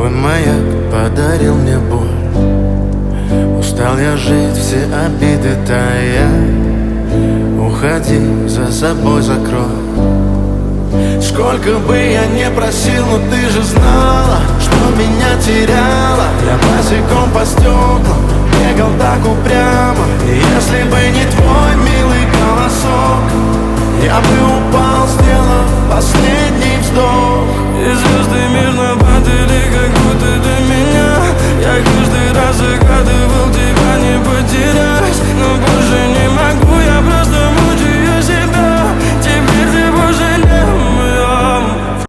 Твой маяк подарил мне боль. Устал я жить, все обиды тая. Уходи, за собой закрой. Сколько бы я не просил, но ты же знала, что меня теряла. Я босиком по стеклам бегал так упрямо. И если бы не твой милый голосок, я бы упал, сделав последний